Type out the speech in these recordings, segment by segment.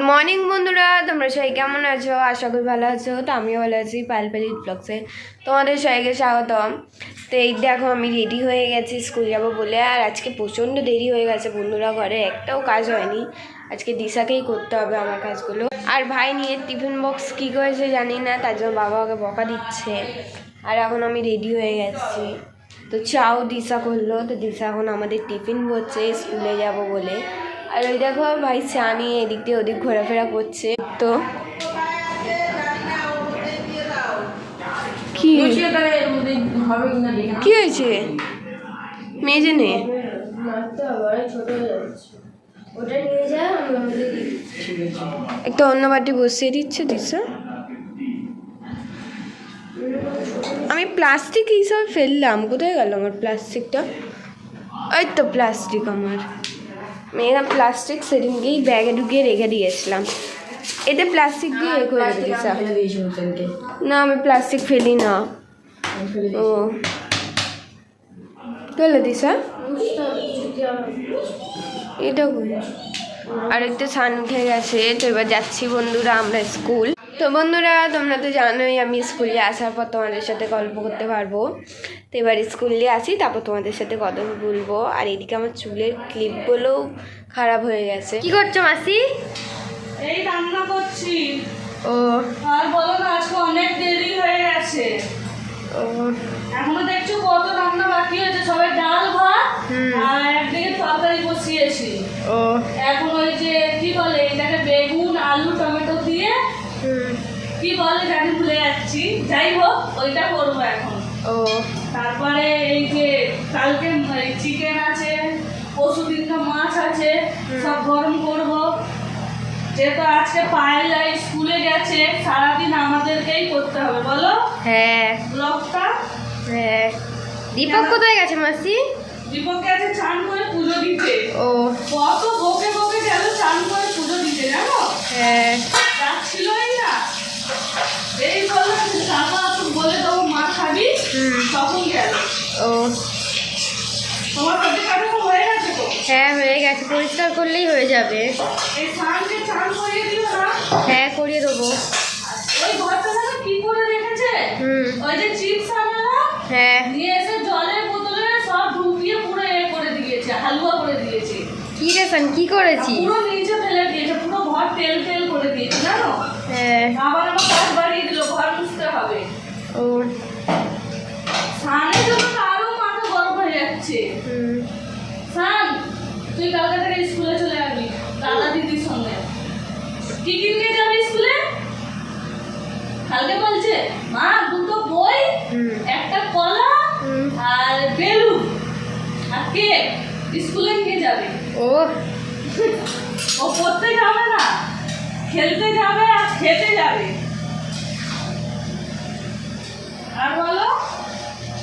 Morning বন্ধুরা, তোমরা সবাই কেমন আছো? আশা করি ভালো আছো। তো আমিও ভালো আছি। পালপালি ব্লগসে তোমাদের সবাইকে স্বাগতম। তো এই দেখো আমি রেডি হয়ে গেছি স্কুল যাবো বলে। আর আজকে প্রচণ্ড দেরি হয়ে গেছে বন্ধুরা, ঘরে একটাও কাজ হয়নি। আজকে দিশাকেই করতে হবে আমার কাজগুলো। আর ভাই নিয়ে টিফিন বক্স কী করেছে জানি না, তার জন্য বাবা ওকে বকা দিচ্ছে। আর এখন আমি রেডি হয়ে গেছি। তো চাও দিশা করলো, তো দিশা এখন আমাদের টিফিন করছে স্কুলে যাব বলে। আর ওই দেখো ভাই চা নিয়ে এদিক দিয়ে ওদিক ঘোরাফেরা করছে। তো কি হয়েছে মেজে নে একটা অন্য বাটি বসিয়ে দিচ্ছে দিশা। আমি প্লাস্টিক হিসাবে ফেললাম, কোথায় গেল আমার প্লাস্টিকটা? ওই তো প্লাস্টিক আমার মেয়েরা প্লাস্টিক সেদিনকেই ব্যাগে ঢুকিয়ে রেখে দিয়েছিলাম। এতে প্লাস্টিক দিয়ে এ করে দিয়েছে। না আমি প্লাস্টিক ফেলি না। ও চলে দিশা এটা আর একটু সান উঠে গেছে। তো এবার যাচ্ছি বন্ধুরা আমরা স্কুল। তো বন্ধুরা তোমরা তো জানোই আমি স্কুলে আসার পর তোমাদের সাথে গল্প করতে পারবো। তো এবার স্কুলে আসি, তারপর তোমাদের সাথে কথা বলবো। আর এদিকে আমার চুলের ক্লিপগুলোও খারাপ হয়ে গেছে। কি করছো মাসি? এই রান্না করছি। ও আর বলো না, আজকে অনেক দেরি হয়ে গেছে। ও এখনো দেখছো কত রান্না বাকি আছে। সবাই ডাল ভাত আর একদিকে তরকারি বসিয়েছি। ও এখন ওই যে কি বলে এটাকে, বেগুন আলু টমেটো দিয়ে কি বলে জানি ভুলে যাচ্ছি, যাই হোক ওইটা করবো এখন। ও তারপরে এই যে কালকে চিকেন আছে, পরশু দিনটা মাছ আছে, সব গরম করবো। যেহেতু আজকে পায়েল স্কুলে গেছে, সারাদিন আমাদেরকেই করতে হবে বলো। হ্যাঁ ব্লগটা। হ্যাঁ দীপক কোথায় গেছে মাসি? দীপক গেছে চান করে পুজো দিতে। ও কত বকে বকে গেল চান করে পুজো দিতে, জানো? হ্যাঁ যাচ্ছিলই না, এই বললো টাকা বলে দেবো মা খাবি, তখন গেল। ও তোমার সবজি কাটা হয়ে গেছে তো? হ্যাঁ হয়ে গেছে, পরিষ্কার করলেই হয়ে যাবে। এই সানকে চান করিয়ে দিও না। হ্যাঁ করিয়ে দেবো। ওই ঘরটা যেন কি করে রেখেছে, ওই যে চিপস আনে না, হ্যাঁ নিয়ে এসে জলের বোতলে সব ঢুকিয়ে পুরো এ করে দিয়েছে, হালুয়া করে দিয়েছে। কি রে সান, কি করেছি? পুরো নিচে ফেলে দিয়েছে, পুরো ঘর তেল তেল করে দিয়েছে জানো। হ্যাঁ আবার আমার কাজ বাড়িয়ে দিল, ঘর মুছতে হবে। ও সানের জন্য আরো মাথা গরম হয়ে যাচ্ছে। সান তুই কালকে থেকে স্কুলে চলে যাবি দাদা দিদির সঙ্গে। কি কি নিয়ে যাবি স্কুলে? কালকে বলছে মা দুটো বই, একটা কলা আর বেলুন আর কেক স্কুলে নিয়ে যাবে। ও ও পড়তে যাবে না, খেলতে যাবে আর খেতে যাবে। আর বলো।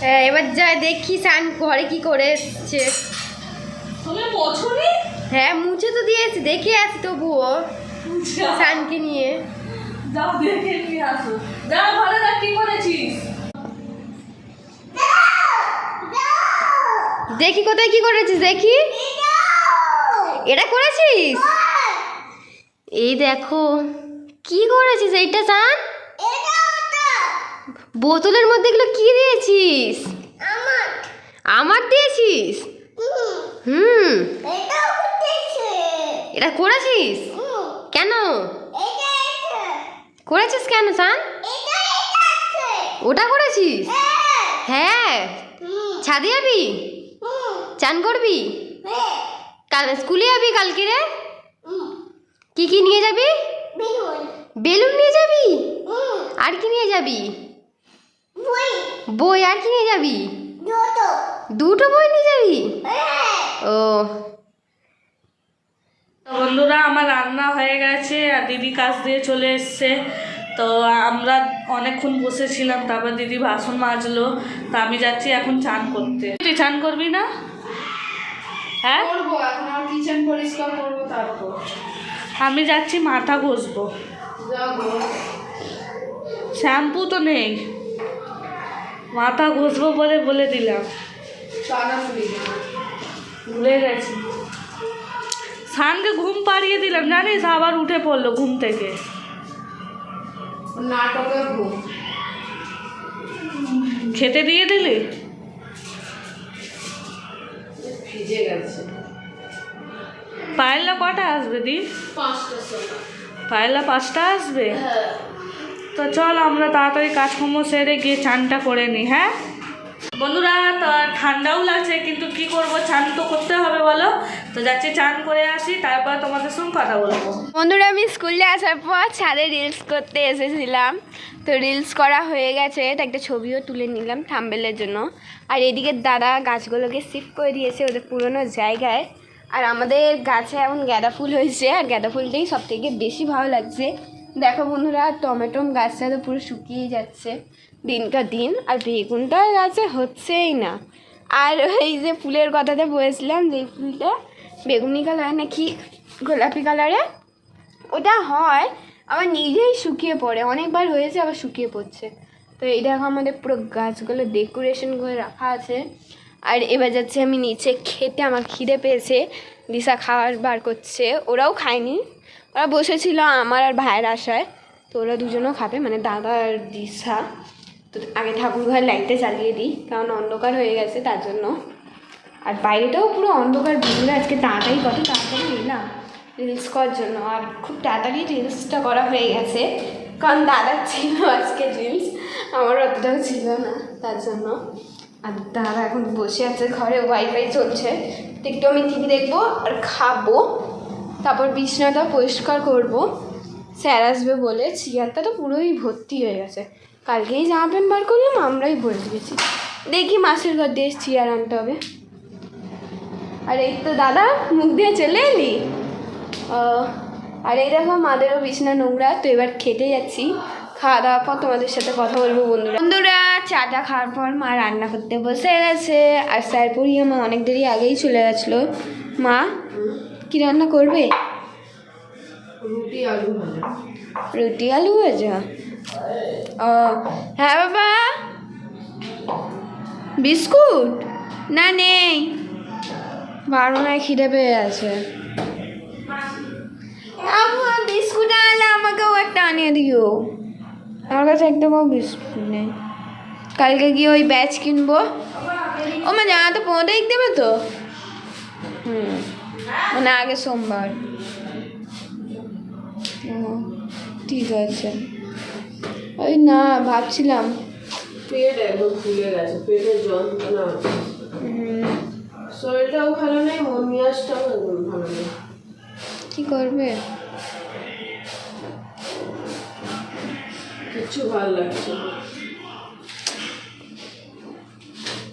হ্যাঁ এবার যাই দেখি সান ঘরে কি করে এসছে। তুমি মোছনি? হ্যাঁ মুছে তো দিয়েছি, দেখে আসি তবুও সানকে নিয়ে। যাও দেখে নিয়ে আসো, যাও ঘরে দেখ কি করেছিস। দেখি কোথায় কি করেছিস, দেখি এটা করেছিস। এই দেখো কি করেছিস এইটা সান। বোতলের মধ্যে এগুলো কি দিয়েছিস? আমার দিয়েছিস? এটা করেছিস কেন? করেছিস কেন সান? ওটা করেছিস? হ্যাঁ ছাদে যাবি, চান করবি, কাল স্কুলে যাবি কালকে রে? কি কি নিয়ে যাবি? বেলুন নিয়ে যাবি? আর কি নিয়ে যাবি? বই। আর কি নিয়ে যাবি? দুটো বই নিয়ে যাবি? ও বন্ধুরা আমার রান্না হয়ে গেছে আর দিদি কাজ দিয়ে চলে এসছে। তো আমরা অনেকক্ষণ বসেছিলাম, তারপর দিদি বাসন মাজলো। তা আমি যাচ্ছি এখন চান করতে। তুই চান করবি না? হ্যাঁ করবো, এখন আর কিচেন পরিষ্কার করবো তারপর। আমি যাচ্ছি মাথা ঘষবো, শ্যাম্পু তো নেই, মাথা ঘষবো বলে দিলাম, ভুলে গেছি। সানকে ঘুম পাড়িয়ে দিলাম জানিস, আবার উঠে পড়লো ঘুম থেকে। নাটকের ঘুম। খেতে দিয়ে দিলি? ভিজে গেছে। পায়েলা কটা আসবে দি? 5টার সময়। পায়েলা 5টা আসবে? হ্যাঁ। তো চল আমরা তাড়াতাড়ি কাজকর্ম সেরে গিয়ে চানটা করে নিই। হ্যাঁ বন্ধুরা, তো ঠান্ডাও লাগছে কিন্তু কি করব, চান তো করতে হবে বলো। তো যাচ্ছি চান করে আসি, তারপর তোমাদের সঙ্গে কথা বলবো। বন্ধুরা, আমি স্কুলে আসার পর ছাদে রিলস করতে এসেছিলাম। তো রিলস করা হয়ে গেছে, তো একটা ছবিও তুলে নিলাম থাম্বনেলের জন্য। আর এদিকে দাদা গাছগুলোকে শিফট করে দিয়েছে ওদের পুরোনো জায়গায়। আর আমাদের গাছে এখন গাঁদা ফুল হয়েছে, আর গাঁদা ফুলটাই সব থেকে বেশি ভালো লাগছে। দেখো বন্ধুরা, টমেটো গাছটা তো পুরো শুকিয়ে যাচ্ছে দিনকার দিন, আর বেগুনটা গাছে হচ্ছেই না। আর এই যে ফুলের কথাতে বলেছিলাম, যে ফুলটা বেগুনি কালার নাকি গোলাপি কালারে, ওটা হয় আবার নিজেই শুকিয়ে পড়ে, অনেকবার হয়েছে আবার শুকিয়ে পড়ছে। তো এই দেখো আমাদের পুরো গাছগুলো ডেকোরেশন করে রাখা আছে। আর এবার যাচ্ছে আমি নিচে খেতে, আমার খিদে পেয়েছে। দিশা খাবার বার করছে, ওরাও খায়নি, ওরা বসেছিল আমার আর ভাইয়ের আশায়। তো ওরা দুজনও খাবে, মানে দাদা আর দিশা। তো আগে ঠাকুর ঘর লাইটটা চালিয়ে দিই, কারণ অন্ধকার হয়ে গেছে তার জন্য। আর বাইরেটাও পুরো অন্ধকার। বন্ধুরা, আজকে তাড়াতাড়ি কত তাড়াতাড়ি এলাম রিলস করার জন্য, আর খুব তাড়াতাড়ি রিলসটা করা হয়ে গেছে, কারণ দাদার ছিল আজকে রিলস, আমার অতটাও ছিল না তার জন্য। আর দাদা এখন বসে আছে ঘরে, ওয়াইফাই চলছে। তো একটু আমি টিভি দেখবো আর খাবো, তারপর বিছানাটা পরিষ্কার করবো। স্যার আসবে বলে চেয়ারটা তো পুরোই ভর্তি হয়ে গেছে, কালকেই জামা প্যান্ট বার করলাম, আমরাই ভরে দিয়েছি। দেখি মাসের ঘর দিয়ে চেয়ার আনতে হবে। আর এই তো দাদা মুখ দিয়ে চলে এলি। আর এই দেখো মাদেরও বিছানা নোংরা। তো এবার খেতে যাচ্ছি, খাওয়া দাওয়ার পর তোমাদের সাথে কথা বলবো। বন্ধুরা চাটা খাওয়ার পর মা রান্না করতে বসে গেছে, আর স্যার পড়িয়ে মা অনেক দেরি আগেই চলে গেছিলো। মা কি রান্না করবে? রুটি আলু ভাজা। রুটি আলু ভাজা? ও হ্যাঁ বাবা। বিস্কুট না নেই, 12টায় খিদে পেয়ে আছে। বিস্কুট আনলে আমাকেও একটা আনিয়ে দিও, আমার কাছে একদমও বিস্কুট নেই। কালকে গিয়ে ওই ব্যাচ কিনবো। ও মা জামা তো 15 তারিখ দেবে তো? মানে আগে সোমবার। ও ঠিক আছে। ওই না ভাবছিলাম পেট একদম ফুলে গেছে, পেটের যন্ত্রণা হচ্ছে, শরীরটাও ভালো নেই, মন মেজাজটাও একদম ভালো নেই। কি করবে? কিচ্ছু ভালো লাগছে না।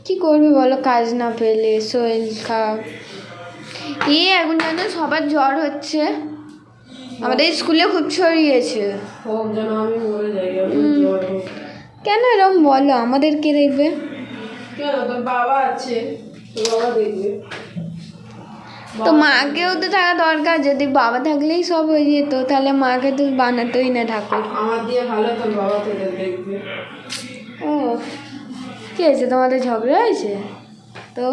কি করবে বলো, কাজ না পেলে শরীর খারাপ। এখন জানো সবার জ্বর হচ্ছে, আমাদের স্কুলে খুব ছড়িয়েছে। হোক যেন আমি মরে যাই, জ্বর হোক। কেন এরকম বলো? আমাদের কে দেখবে? কেন, তোর বাবা আছে, তোর বাবা দেখবে। তো মাকেও তো থাকা দরকার, যদি বাবা থাকলেই সব হয়ে যেত, তাহলে মাকে তো বানাতোই না ঠাকুর। আমার দিয়ে ভালো তোর বাবা তোদের দেখবে। ও কি হয়েছে, তোমাদের ঝগড়া হয়েছে? তো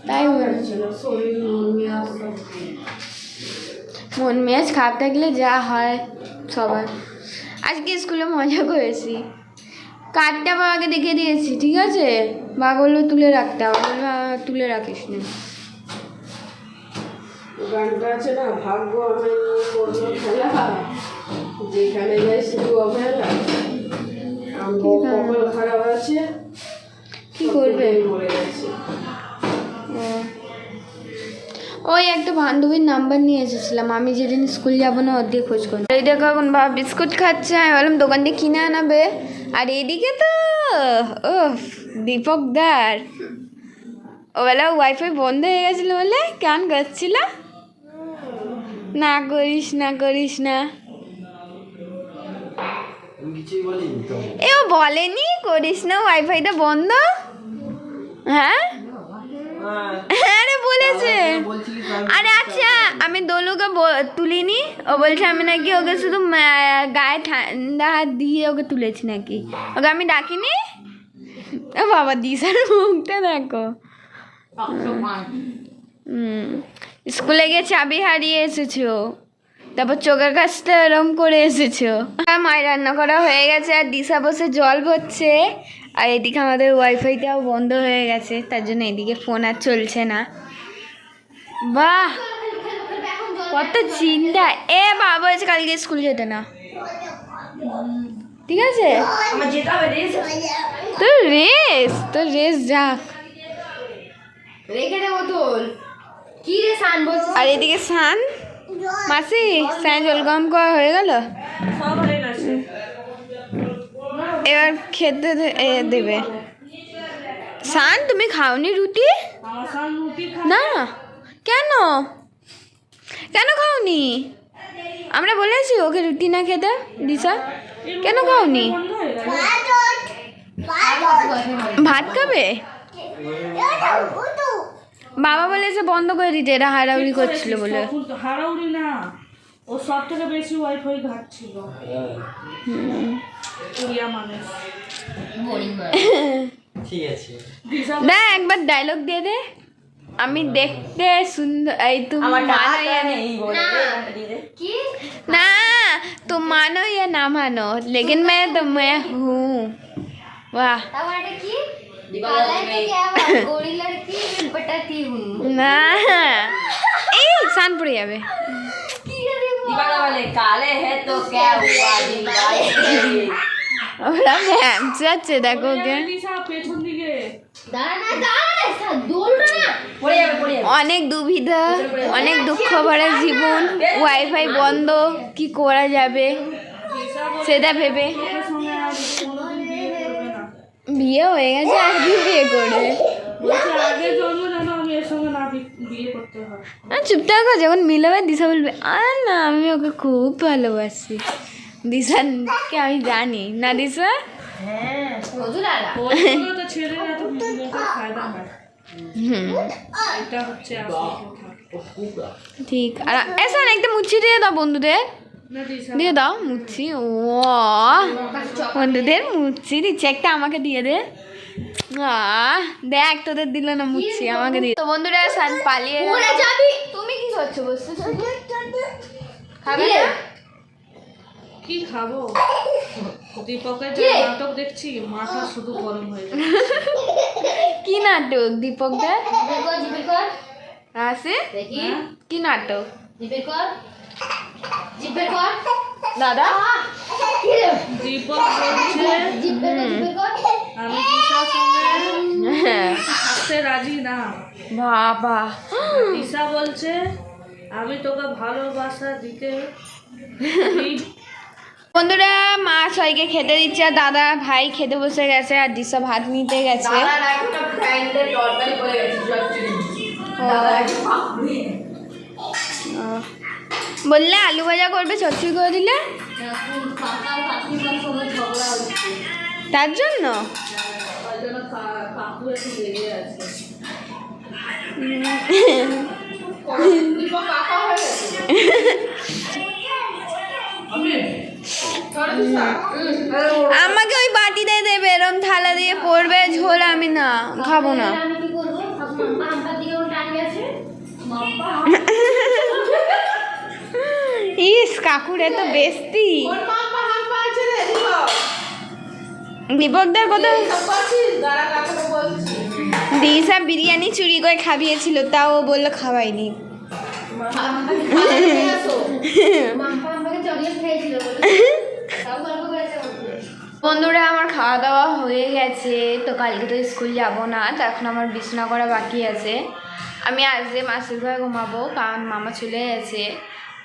তাই শরীর মন মেজাজ মন মেজাজ খারাপ থাকলে যা হয় সবার। আজকে স্কুলে মজা করেছি, কার্ডটা বাবাকে দেখে দিয়েছি, ঠিক আছে? বাবা বললো তুলে রাখতে, আমার বললো তুলে রাখিস না। গানটা আছে না, ভাগ্য আমায় নিয়ে করলো খেলা, যেখানে যাই শুধু অবহেলা, কপাল খারাপ আছে, কি করবে? মরে গেছে। ওই একটা বান্ধবীর নাম্বার নিয়ে এসেছিলাম, আমি যেদিন স্কুল যাবো না ওর দিয়ে খোঁজ করি। এই দেখো এখন বাবা বিস্কুট খাচ্ছে, আমি বললাম দোকান দিয়ে কিনে আনাবে। আর এদিকে তো ও দীপকদার, ওবেলা ওয়াইফাই বন্ধ হয়ে গেছিলো বলে কেমন করছিল, না করিস না করিস না। এ ও বলেনি করিস না, ওয়াইফাইটা বন্ধ। হ্যাঁ হ্যাঁ রে বলেছে। আরে আচ্ছা, আমি দোলুকে তুলিনি, ও বলছে আমি নাকি ওকে শুধু গায়ে ঠান্ডা হাত দিয়ে ওকে তুলেছি নাকি, ওকে আমি ডাকিনি। ও বাবা দিশার মুখটা দেখো, স্কুলে গিয়ে চাবি হারিয়ে এসেছো, তারপর চোখের কাছটা এরম করে এসেছো। মায়ের রান্না করা হয়ে গেছে আর দিশা বসে জল ভরছে, আর এদিকে আমাদের ওয়াইফাইটাও বন্ধ হয়ে গেছে, তার জন্য এদিকে ফোন আর চলছে না। বাহ কত চিন্তা। এ বাবা বলছে কালকে স্কুল যেতে না, ঠিক আছে তোর রেস যাক। রেখে দে বোতল। কি রে সান বলছিস? আর এদিকে সান মাসি সান জল গরম করা হয়ে গেল, সব হয়ে গেছে। এবার খেতে দেবে। সান তুমি খাওনি রুটি? আমার সান রুটি খায় না কেন কেন খাওনি? আমরা বলেছি ওকে রুটি না খেতে। দিশা কেন খাওনি? বন্ধ হয়ে গেল। ভাত খাবে? বাবা বলেছে বন্ধ করে দিতে, এরা হারাউরি করছিল বলে। তখন তো হারাউরি না, ও সব থেকে বেশি ওয়াইফাই ঘাটছিল। উড়িয়া মানুষ। ঠিক আছে না একবার ডায়লগ দিয়ে দে। আমি দেখতে সুন্দর, এই तुम मानो या नहीं, ना तुम मानो या ना मानो लेकिन मैं हूँ। वाह না এই সান পড়ে যাবে। काले है तो क्या हुआ? ওরা ম্যাম যাচ্ছে দেখো ওকে। দিশা পেছন দিকে। অনেক দুবিধা, অনেক দুঃখ ভরা জীবন, ওয়াইফাই বন্ধ, কি করা যাবে সেটা ভেবে। ওর সঙ্গে আর কোনোদিন বিয়ে করবে না। বিয়ে হয়ে গেছে আর কি বিয়ে করবে? বলছে আগে জন্ম যেন আমি এর সঙ্গে না বিয়ে করতে হয়। চুপ থাকো, যখন মিলাবে দিশা বলবে আর না আমি ওকে খুব ভালোবাসি। দিশাকে আমি জানি না দিশা। ওর জন্য তো ছেলেরা তো নিজেদের ফায়দা হয়। এটা হচ্ছে আসল কথা। ঠিক। আর এসা একটা মুচ্ছি দিয়ে দাও বন্ধুদের, না দিশা দিয়ে দাও মুচ্ছি। ও বন্ধুদের মুচ্ছি দিচ্ছে, একটা আমাকে দিয়ে দে। দেখ তোদের দিল না মুচ্ছি, আমাকে দিয়ে। তো বন্ধুরা সান পালিয়ে যাবি। তুমি কি করছো? বসে খাবে না? কি খাবো? দীপকের যে নাটক দেখছি মাথা শুধু গরম হয়ে যায়। কি নাটক দীপকদার? আছে কি নাটক দাদা? দীপক বলছে আমি দিশার সঙ্গে থাকতে রাজি না। বাবা দিশা বলছে আমি তোকে ভালোবাসা দিতে। বন্ধুরা মা সবাইকে খেতে দিচ্ছে, আর দাদা ভাই খেতে বসে গেছে, আর দিশা ভাত নিতে গেছে। বললে আলু ভাজা করবে, চচ্চড়ি করে দিলে তার জন্য। কাকু একটু লেগে আছে। আমাকে ওই বাটিতে দেবে, এরম থালা দিয়ে পড়বে ঝোল, আমি না খাবো না। ইস কাকুরে তো বেস্তি। দীপকদার কত দিশা বিরিয়ানি চুরি করে খাবিয়েছিল, তাও ও বললো খাওয়াইনি। বন্ধুরা আমার খাওয়া দাওয়া হয়ে গেছে, তো কালকে তো স্কুল যাব না, তো এখন আমার বিছানা করা বাকি আছে। আমি আজ যে মাসির ঘরে ঘুমাবো, কারণ মামা চলে গেছে,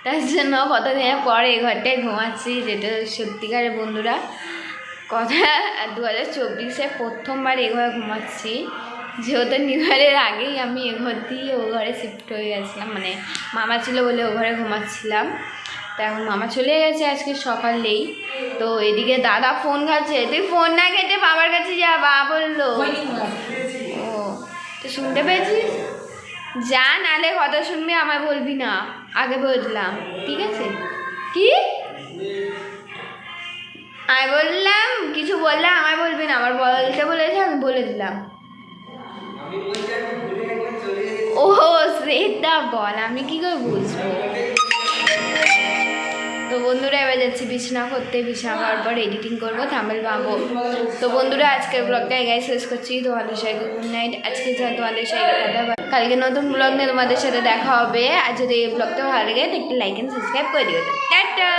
তার জন্য কতদিনের পরে এই ঘরটায় ঘুমাচ্ছি, যেটা সত্যিকারের বন্ধুরা কথা 2024-এ প্রথমবার এ ঘরে ঘুমাচ্ছি, যেহেতু নিউ ইয়ারের আগেই আমি এ ঘর দিয়ে ও ঘরে শিফট হয়ে গেছিলাম, মানে মামা ছিল বলে ও ঘরে ঘুমাচ্ছিলাম। তো এখন মামা চলে গেছে আজকে সকালেই। তো এদিকে দাদা ফোন খাচ্ছে, তুই ফোন না খেতে বাবার কাছে যা, বাবা বললো। ও তো শুনতে পেয়েছিস, যা নালে কথা শুনবি, আমায় বলবি না, আগে বললাম ঠিক আছে? কি আমি বললাম কিছু বললে আমায় বলবি না, আমার বলতে বলেছে আমি বলে দিলাম। ও সেটা বল, আমি কি করে বুঝবো। তো বন্ধুরা এবার যাচ্ছি বিছানা করতে, বিছানা করার পর এডিটিং করবো, থাম্বনেল বানাবো। তো বন্ধুরা আজকের ব্লগটা এগাই শেষ করছি। তোমাদের সাথে গুড নাইট। আজকে তোমাদের সাথে কথা, কালকে নতুন ব্লগ নিয়ে তোমাদের সাথে দেখা হবে। আর যদি এই ব্লগটা ভালো লাগে তো একটা লাইক এন্ড সাবস্ক্রাইব করে দিও। টাটা।